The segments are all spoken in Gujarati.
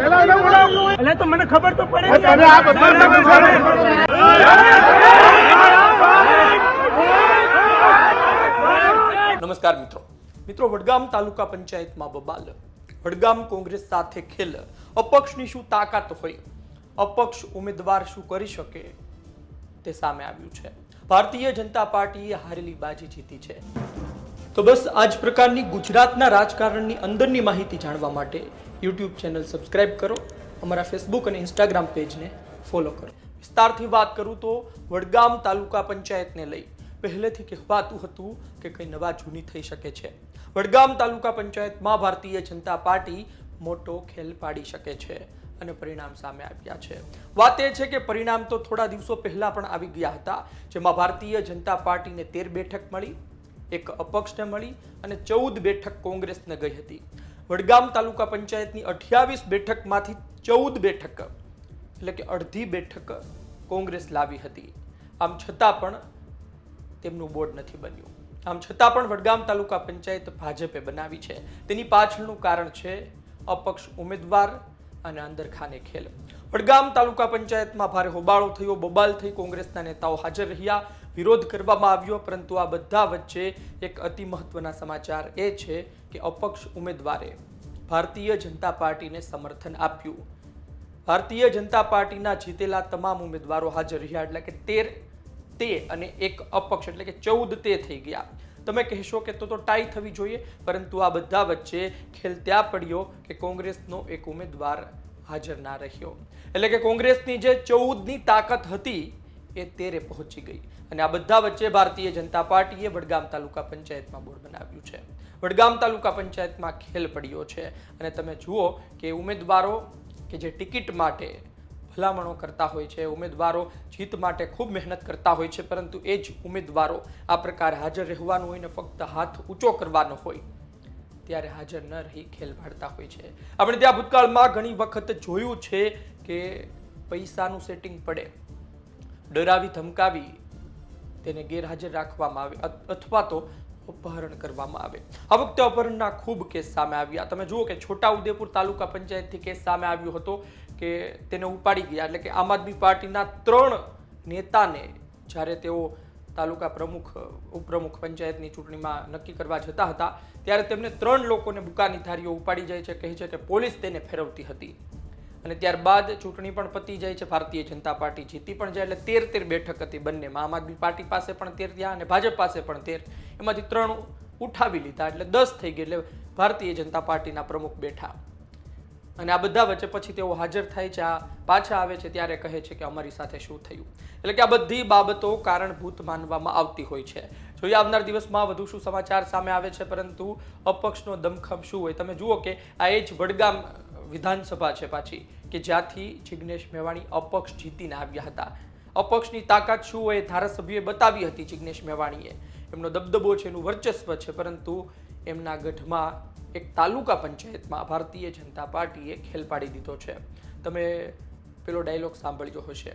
એટલે તો મને ખબર તો પડે નમસ્કાર મિત્રો વડગામ તાલુકા પંચાયતમાં બબાલ, વડગામ કોંગ્રેસ સાથે ખેલ, અપક્ષની શું તાકાત હોય, અપક્ષ ઉમેદવાર શું કરી શકે તે સામે આવ્યું છે. ભારતીય જનતા પાર્ટીએ હારેલી બાજી જીતી છે. તો બસ આ જ પ્રકારની ગુજરાતના રાજકારણની અંદરની માહિતી જાણવા માટે યુટ્યુબ ચેનલ સબસ્ક્રાઇબ કરો, અમારા ફેસબુક અને ઇન્સ્ટાગ્રામ પેજને ફોલો કરો. વિસ્તારથી વાત કરું તો વડગામ તાલુકા પંચાયતને લઈ પહેલેથી કહેવાતું હતું કે કંઈ નવા જૂની થઈ શકે છે. વડગામ તાલુકા પંચાયતમાં ભારતીય જનતા પાર્ટી મોટો ખેલ પાડી શકે છે અને પરિણામ સામે આવ્યા છે. વાત એ છે કે પરિણામ તો થોડા દિવસો પહેલા પણ આવી ગયા હતા, જેમાં ભારતીય જનતા પાર્ટીને 13 બેઠક મળી, એક અપક્ષને મળી અને 14 બેઠક કોંગ્રેસને ગઈ હતી. વડગામ તાલુકા પંચાયતની 28 બેઠકમાંથી 14 બેઠક એટલે કે અડધી બેઠક કોંગ્રેસ લાવી હતી. આમ છતાં પણ તેમનું બોર્ડ નથી બન્યું. આમ છતાં પણ વડગામ તાલુકા પંચાયત ભાજપે બનાવી છે. તેની પાછળનું કારણ છે અપક્ષ ઉમેદવાર અને અંદરખાને ખેલ. વડગામ તાલુકા પંચાયતમાં ભારે હોબાળો થયો, બબાલ થઈ, કોંગ્રેસના નેતાઓ હાજર રહ્યા, વિરોધ કરવામાં આવ્યો. પરંતુ આ બધા વચ્ચે એક અતિ મહત્વના સમાચાર એ છે કે અપક્ષ ઉમેદવારે ભારતીય જનતા પાર્ટીને સમર્થન આપ્યું. ભારતીય જનતા પાર્ટીના જીતેલા તમામ ઉમેદવારો હાજર રહ્યા, એટલે કે 13 તે અને એક અપક્ષ એટલે કે 14 તે થઈ ગયા. તમે કહેશો કે તો ટાઈ થવી જોઈએ, પરંતુ આ બધા વચ્ચે ખેલ ત્યાં પડ્યો કે કોંગ્રેસનો એક ઉમેદવાર હાજર ના રહ્યો. એટલે કે કોંગ્રેસની જે 14ની તાકાત હતી એ 13 પહોંચી ગઈ. અને આ બધા વચ્ચે ભારતીય જનતા પાર્ટીએ વડગામ તાલુકા પંચાયતમાં બોર્ડ બનાવ્યું છે. વડગામ તાલુકા પંચાયતમાં ખેલ પડ્યો છે. અને તમે જુઓ કે ઉમેદવારો કે જે ટિકિટ માટે ભલામણો કરતા હોય છે, ઉમેદવારો જીત માટે ખૂબ મહેનત કરતા હોય છે, પરંતુ એ જ ઉમેદવારો આ પ્રકારે હાજર રહેવાનું હોય ને ફક્ત હાથ ઊંચો કરવાનો હોય ત્યારે હાજર ન રહી ખેલ પાડતા હોય છે. આપણે ત્યાં ભૂતકાળમાં ઘણી વખત જોયું છે કે પૈસાનું સેટિંગ પડે, ડરાવી ધમકાવી તેને ગેરહાજર રાખવામાં આવે અથવા તો અપહરણ કરવામાં આવે. આ વખતે અપહરણના ખૂબ કેસ સામે આવ્યા. તમે જુઓ કે છોટાઉદેપુર તાલુકા પંચાયતથી કેસ સામે આવ્યો હતો કે તેને ઉપાડી ગયા, એટલે કે આમ આદમી પાર્ટીના 3 નેતાને જ્યારે તેઓ તાલુકા પ્રમુખ ઉપપ્રમુખ પંચાયતની ચૂંટણીમાં નક્કી કરવા જતા હતા ત્યારે તેમને 3 લોકોને બુકાની ધારીઓ ઉપાડી જાય છે. કહે છે કે પોલીસ તેને ફેરવતી હતી અને ત્યારબાદ ચૂંટણી પણ પતી જાય છે. ભારતીય જનતા પાર્ટી જીતી પણ જાય, એટલે 13 બેઠક હતી બંનેમાં. આમ આદમી પાર્ટી પાસે પણ 13 થયા અને ભાજપ પાસે પણ 13, એમાંથી 3 ઉઠાવી લીધા એટલે 10 થઈ ગઈ. એટલે ભારતીય જનતા પાર્ટીના પ્રમુખ બેઠા અને આ બધા વચ્ચે પછી તેઓ હાજર થાય છે, પાછા આવે છે ત્યારે કહે છે કે અમારી સાથે શું થયું. એટલે કે આ બધી બાબતો કારણભૂત માનવામાં આવતી હોય છે. જોઈએ આવનાર દિવસમાં વધુ શું સમાચાર સામે આવે છે, પરંતુ અપક્ષનો દમખમ શું હોય. તમે જુઓ કે આ એ જ વડગામ વિધાનસભા છે પાછી કે જ્યાંથી જિગ્નેશ મેવાણી અપક્ષ જીતીને આવ્યા હતા. અપક્ષની તાકાત શું હોય ધારાસભ્યોએ બતાવી હતી. જિગ્નેશ મેવાણીએ એમનો દબદબો છે, એનું વર્ચસ્વ છે, પરંતુ એમના ગઢમાં એક તાલુકા પંચાયતમાં ભારતીય જનતા પાર્ટીએ ખેલ પાડી દીધો છે. તમે પેલો ડાયલોગ સાંભળ્યો હશે,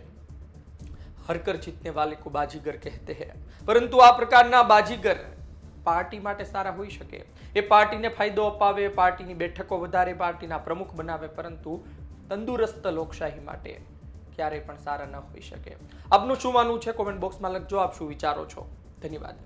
હરકર જીતને વાલે કો બાજીગર કહેતે હૈ. પરંતુ આ પ્રકારના બાજીગર પાર્ટી માટે સારા હોઈ શકે, એ પાર્ટીને ફાયદો અપાવે, પાર્ટીની બેઠકો વધારે, પાર્ટીના પ્રમુખ બનાવે, પરંતુ તંદુરસ્ત લોકશાહી માટે ક્યારેય પણ સારા ન હોઈ શકે. આપનું શું માનવું છે કોમેન્ટ બોક્સમાં લખજો. આપ શું વિચારો છો? ધન્યવાદ.